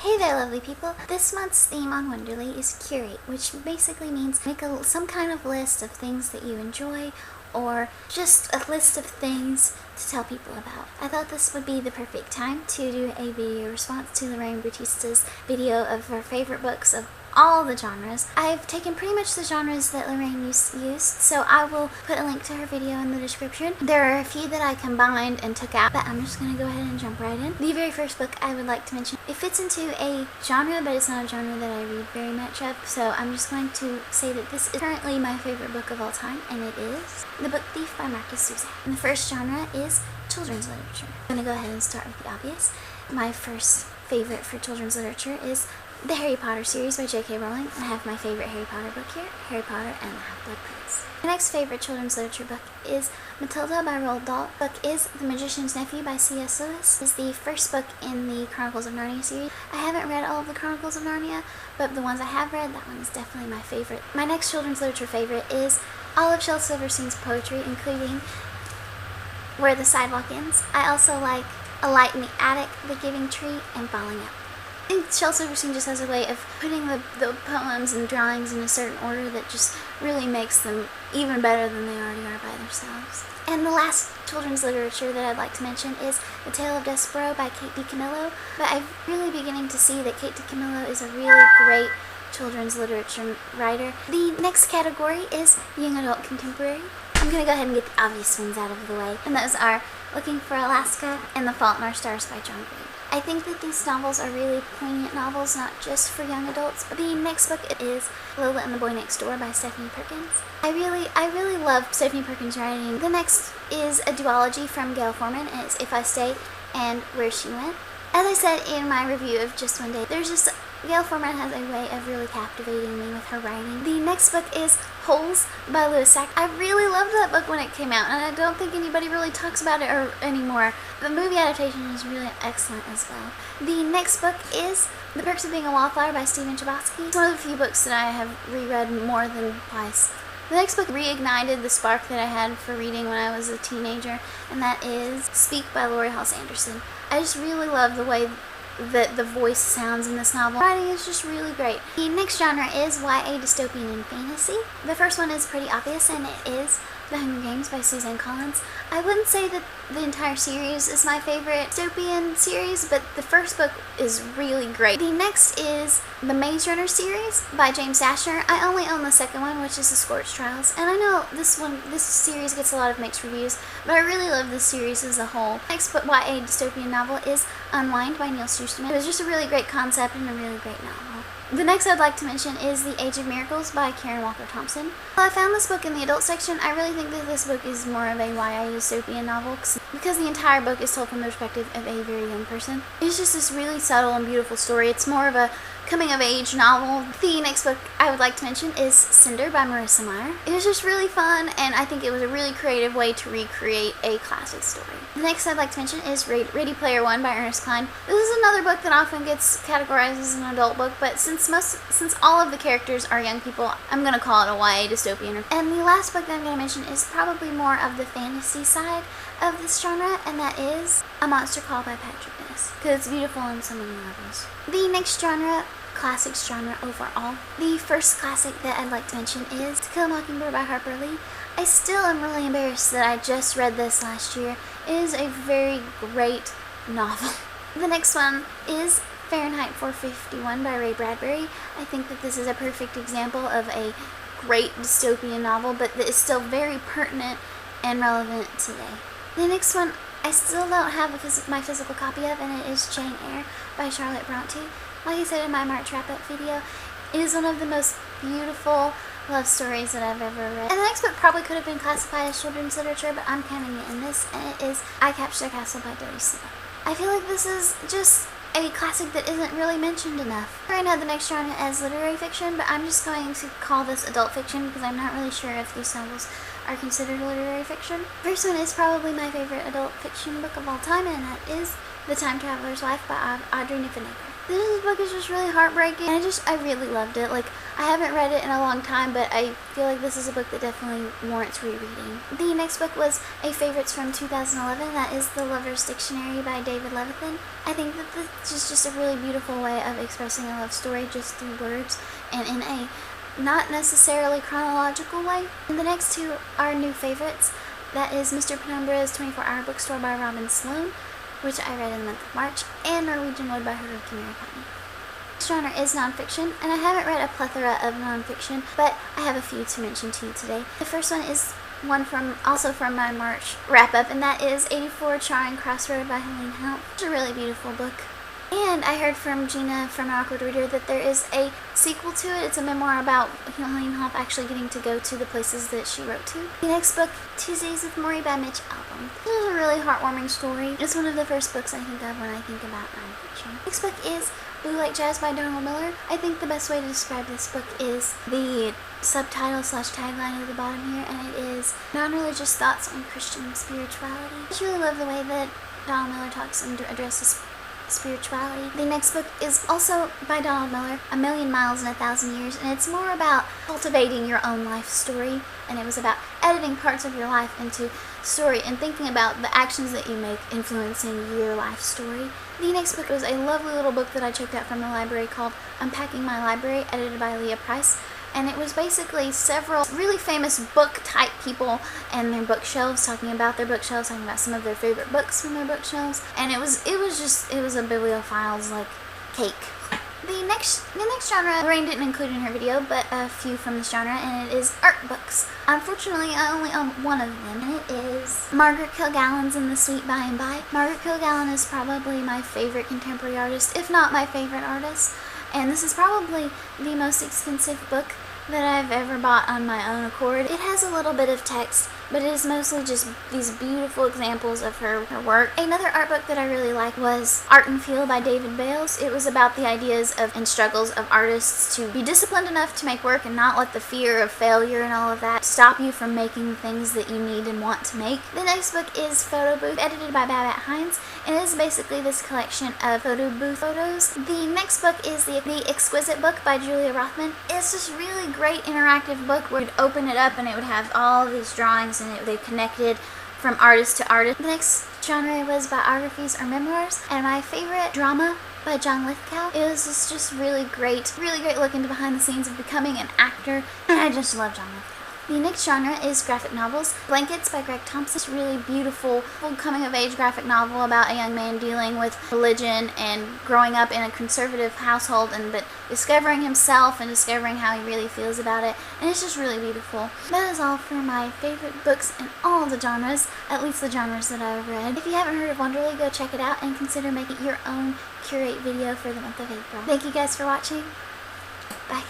Hey there, lovely people. This month's theme on Wonderly is curate, which basically means make some kind of list of things that you enjoy, or just a list of things to tell people about. I thought this would be the perfect time to do a video response to Laraine Bautista's video of her favorite books of all the genres. I've taken pretty much the genres that Laraine used, so I will put a link to her video in the description. There are a few that I combined and took out, but I'm just going to go ahead and jump right in. The very first book I would like to mention, it fits into a genre, but it's not a genre that I read very much of, so I'm just going to say that this is currently my favorite book of all time, and it is The Book Thief by Marcus Zusak. And the first genre is children's literature. I'm going to go ahead and start with the obvious. My first favorite for children's literature is the Harry Potter series by J.K. Rowling. I have my favorite Harry Potter book here, Harry Potter and the Half-Blood Prince. My next favorite children's literature book is Matilda by Roald Dahl. The book is The Magician's Nephew by C.S. Lewis. It's the first book in the Chronicles of Narnia series. I haven't read all of the Chronicles of Narnia, but the ones I have read, that one is definitely my favorite. My next children's literature favorite is all of Shel Silverstein's poetry, including Where the Sidewalk Ends. I also like A Light in the Attic, The Giving Tree, and Falling Out. I think Shel Silverstein just has a way of putting the poems and drawings in a certain order that just really makes them even better than they already are by themselves. And the last children's literature that I'd like to mention is The Tale of Despereaux by Kate DiCamillo. But I'm really beginning to see that Kate DiCamillo is a really great children's literature writer. The next category is young adult contemporary. I'm going to go ahead and get the obvious ones out of the way, and those are Looking for Alaska and The Fault in Our Stars by John Green. I think that these novels are really poignant novels, not just for young adults. But the next book is Lola and the Boy Next Door by Stephanie Perkins. I really love Stephanie Perkins' writing. The next is a duology from Gail Forman, and it's If I Stay and Where She Went. As I said in my review of Just One Day, Gail Forman has a way of really captivating me with her writing. The next book is Holes by Louis Sack. I really loved that book when it came out, and I don't think anybody really talks about it anymore. The movie adaptation is really excellent as well. The next book is The Perks of Being a Wallflower by Stephen Chbosky. It's one of the few books that I have reread more than twice. The next book reignited the spark that I had for reading when I was a teenager, and that is Speak by Laurie Halse Anderson. I just really love the way that the voice sounds in this novel. Writing is just really great. The next genre is YA dystopian and fantasy. The first one is pretty obvious, and it is The Hunger Games by Suzanne Collins. I wouldn't say that the entire series is my favorite dystopian series, but the first book is really great. The next is the Maze Runner series by James Dashner. I only own the second one, which is The Scorched Trials, and I know this series gets a lot of mixed reviews, but I really love this series as a whole. Next YA dystopian novel is Unwind by Neil Shusterman. It was just a really great concept and a really great novel. The next I'd like to mention is The Age of Miracles by Karen Walker Thompson. While I found this book in the adult section, I really think that this book is more of a YA dystopian novel because the entire book is told from the perspective of a very young person. It's just this really subtle and beautiful story. It's more of a coming-of-age novel. The next book I would like to mention is Cinder by Marissa Meyer. It was just really fun, and I think it was a really creative way to recreate a classic story. The next I'd like to mention is Ready Player One by Ernest Cline. This is another book that often gets categorized as an adult book, but since all of the characters are young people, I'm going to call it a YA dystopian. And the last book that I'm going to mention is probably more of the fantasy side of this genre, and that is A Monster Call by Patrick Ness, because it's beautiful on so many levels. The next genre, classics genre overall. The first classic that I'd like to mention is To Kill a Mockingbird by Harper Lee. I still am really embarrassed that I just read this last year. It is a very great novel. The next one is Fahrenheit 451 by Ray Bradbury. I think that this is a perfect example of a great dystopian novel, but that is still very pertinent and relevant today. The next one I still don't have my physical copy of, and it is Jane Eyre by Charlotte Bronte. Like I said in my March wrap-up video, it is one of the most beautiful love stories that I've ever read. And the next book probably could have been classified as children's literature, but I'm counting it in this, and it is I Captured a Castle by Dodie Slip. I feel like this is just a classic that isn't really mentioned enough. Right now the next genre is literary fiction, but I'm just going to call this adult fiction because I'm not really sure if these novels are considered literary fiction. First one is probably my favorite adult fiction book of all time, and that is The Time Traveler's Wife by Audrey Niffenegger. This book is just really heartbreaking, and I really loved it. Like, I haven't read it in a long time, but I feel like this is a book that definitely warrants rereading. The next book was a favorites from 2011. That is The Lover's Dictionary by David Levithan. I think that this is just a really beautiful way of expressing a love story just through words and in a not necessarily chronological way. And the next two are new favorites. That is Mr. Penumbra's 24-Hour Bookstore by Robin Sloan, which I read in the month of March, and Norwegian Wood by Haruki Murakami. This genre is nonfiction, and I haven't read a plethora of nonfiction, but I have a few to mention to you today. The first one is one also from my March wrap-up, and that is 84 Charring Crossroad by Helene Haupt. It's a really beautiful book. And I heard from Gina from An Awkward Reader that there is a sequel to it. It's a memoir about Helene Haupt actually getting to go to the places that she wrote to. The next book, Tuesdays with Morrie by Mitch Albom. This is a really heartwarming story. It's one of the first books I think of when I think about nonfiction. Next book is Blue Like Jazz by Donald Miller. I think the best way to describe this book is the subtitle / tagline at the bottom here, and it is Non-Religious Thoughts on Christian Spirituality. I just really love the way that Donald Miller talks and addresses spirituality. The next book is also by Donald Miller, A Million Miles in a Thousand Years, and it's more about cultivating your own life story, and it was about editing parts of your life into story and thinking about the actions that you make influencing your life story. The next book was a lovely little book that I checked out from the library called Unpacking My Library, edited by Leah Price. And it was basically several really famous book type people and their bookshelves, talking about their bookshelves, talking about some of their favorite books from their bookshelves. And it was a bibliophile's like cake. The next genre, Laraine didn't include in her video, but a few from this genre, and it is art books. Unfortunately, I only own one of them, and it is Margaret Kilgallen's In the Sweet By and By. Margaret Kilgallen is probably my favorite contemporary artist, if not my favorite artist. And this is probably the most expensive book that I've ever bought on my own accord. It has a little bit of text, but it is mostly just these beautiful examples of her work. Another art book that I really liked was Art and Feel by David Bales. It was about the ideas of and struggles of artists to be disciplined enough to make work and not let the fear of failure and all of that stop you from making things that you need and want to make. The next book is Photo Booth, edited by Babette Hines, and it is basically this collection of photo booth photos. The next book is The Exquisite Book by Julia Rothman. It's this really great interactive book where you'd open it up and it would have all these drawings and they connected from artist to artist. The next genre was biographies or memoirs, and my favorite drama by John Lithgow. It was just really great look into behind the scenes of becoming an actor, and I just love John Lithgow. The next genre is graphic novels. Blankets by Greg Thompson. It's a really beautiful coming-of-age graphic novel about a young man dealing with religion and growing up in a conservative household, but discovering himself and discovering how he really feels about it. And it's just really beautiful. That is all for my favorite books in all the genres, at least the genres that I've read. If you haven't heard of Wonderly, go check it out and consider making your own Curate video for the month of April. Thank you guys for watching. Bye.